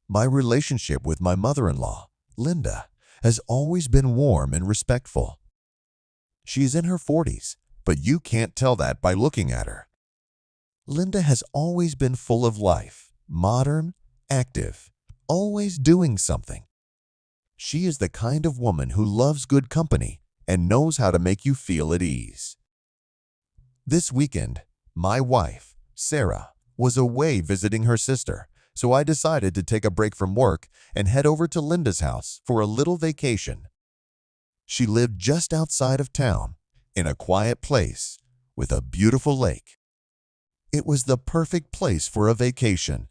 My relationship with my mother-in-law, Linda, has always been warm and respectful. She is in her 40s, but you can't tell that by looking at her. Linda has always been full of life, modern, active, always doing something. She is the kind of woman who loves good company and knows how to make you feel at ease. This weekend, my wife, Sarah, was away visiting her sister, so I decided to take a break from work and head over to Linda's house for a little vacation. She lived just outside of town, in a quiet place with a beautiful lake. It was the perfect place for a vacation.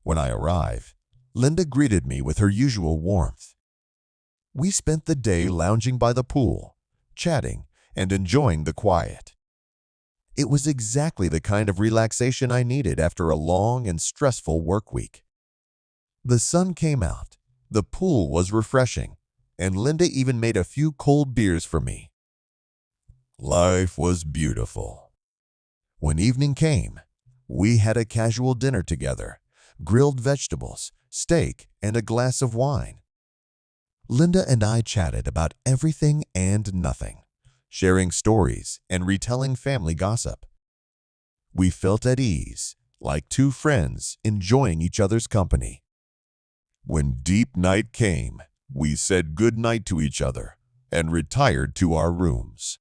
When I arrived, Linda greeted me with her usual warmth. We spent the day lounging by the pool, chatting, and enjoying the quiet. It was exactly the kind of relaxation I needed after a long and stressful work week. The sun came out, the pool was refreshing, and Linda even made a few cold beers for me. Life was beautiful. When evening came, we had a casual dinner together, grilled vegetables, steak, and a glass of wine. Linda and I chatted about everything and nothing, sharing stories and retelling family gossip. We felt at ease, like two friends enjoying each other's company. When deep night came, we said good night to each other and retired to our rooms.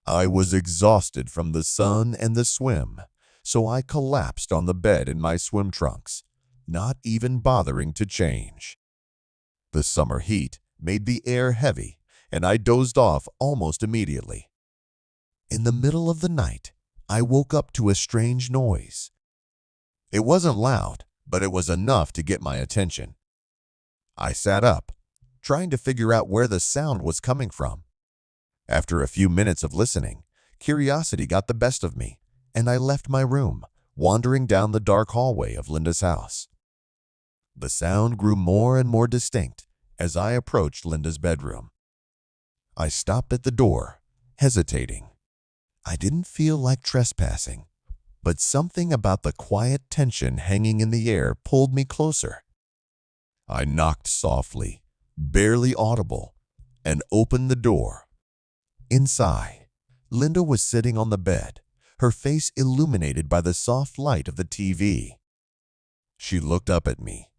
I was exhausted from the sun and the swim, so I collapsed on the bed in my swim trunks, not even bothering to change. The summer heat made the air heavy, and I dozed off almost immediately. In the middle of the night, I woke up to a strange noise. It wasn't loud, but it was enough to get my attention. I sat up, trying to figure out where the sound was coming from. After a few minutes of listening, curiosity got the best of me, and I left my room, wandering down the dark hallway of Linda's house. The sound grew more and more distinct as I approached Linda's bedroom. I stopped at the door, hesitating. I didn't feel like trespassing, but something about the quiet tension hanging in the air pulled me closer. I knocked softly, barely audible, and opened the door. Inside, Linda was sitting on the bed, her face illuminated by the soft light of the TV. She looked up at me,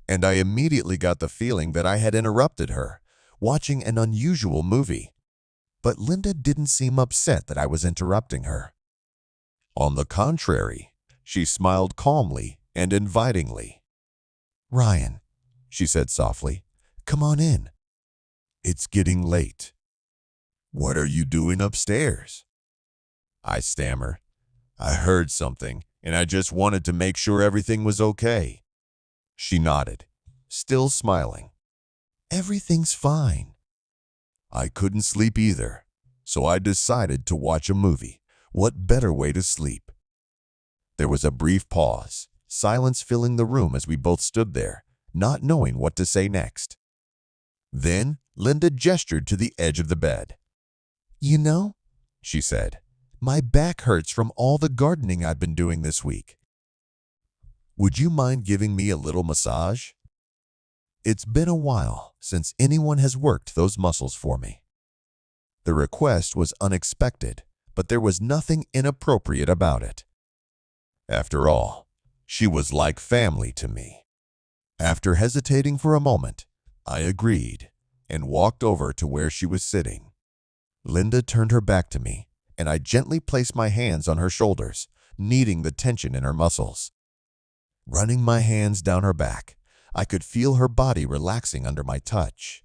and I immediately got the feeling that I had interrupted her, watching an unusual movie. But Linda didn't seem upset that I was interrupting her. On the contrary, she smiled calmly and invitingly. "Ryan," she said softly, "come on in. It's getting late." "What are you doing upstairs?" I stammered. "I heard something, and I just wanted to make sure everything was okay." She nodded, still smiling. "Everything's fine." I couldn't sleep either, so I decided to watch a movie. What better way to sleep? There was a brief pause, silence filling the room as we both stood there, not knowing what to say next. Then Linda gestured to the edge of the bed. "You know," she said, "my back hurts from all the gardening I've been doing this week. Would you mind giving me a little massage? It's been a while since anyone has worked those muscles for me." The request was unexpected, but there was nothing inappropriate about it. After all, she was like family to me. After hesitating for a moment, I agreed and walked over to where she was sitting. Linda turned her back to me, and I gently placed my hands on her shoulders, kneading the tension in her muscles. Running my hands down her back, I could feel her body relaxing under my touch.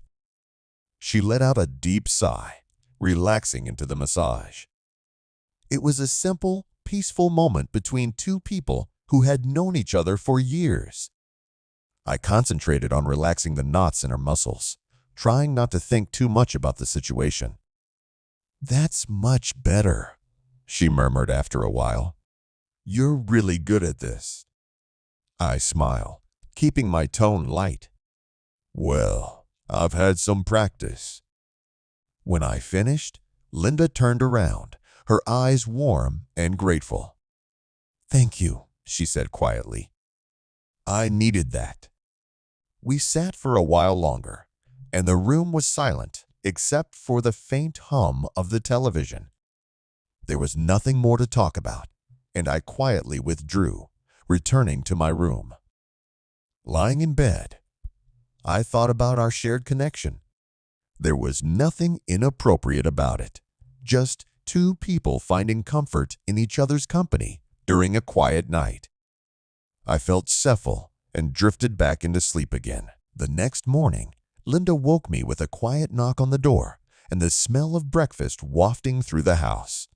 She let out a deep sigh, relaxing into the massage. It was a simple, peaceful moment between two people who had known each other for years. I concentrated on relaxing the knots in her muscles, trying not to think too much about the situation. "That's much better," she murmured after a while. "You're really good at this." I smiled, keeping my tone light. "Well, I've had some practice." When I finished, Linda turned around, her eyes warm and grateful. "Thank you," she said quietly. I needed that. We sat for a while longer, and the room was silent except for the faint hum of the television. There was nothing more to talk about, and I quietly withdrew, returning to my room. Lying in bed, I thought about our shared connection. There was nothing inappropriate about it, just two people finding comfort in each other's company during a quiet night. I felt settled and drifted back into sleep again. The next morning, Linda woke me with a quiet knock on the door and the smell of breakfast wafting through the house.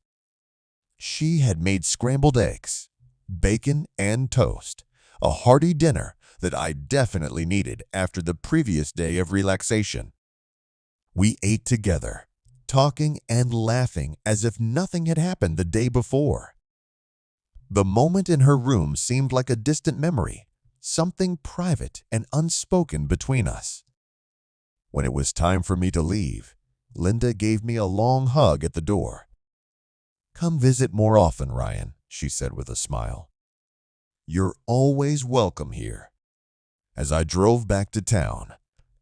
She had made scrambled eggs, bacon, and toast, a hearty dinner that I definitely needed after the previous day of relaxation. We ate together, talking and laughing as if nothing had happened the day before. The moment in her room seemed like a distant memory, something private and unspoken between us. When it was time for me to leave, Linda gave me a long hug at the door. "Come visit more often, Ryan," she said with a smile. "You're always welcome here." As I drove back to town,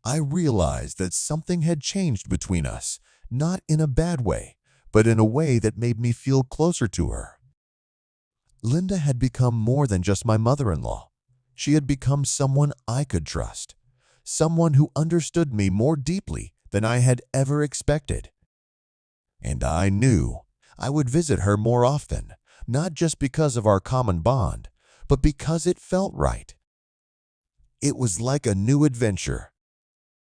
I realized that something had changed between us, not in a bad way, but in a way that made me feel closer to her. Linda had become more than just my mother-in-law. She had become someone I could trust, someone who understood me more deeply than I had ever expected. And I knew I would visit her more often, not just because of our common bond, but because it felt right. It was like a new adventure,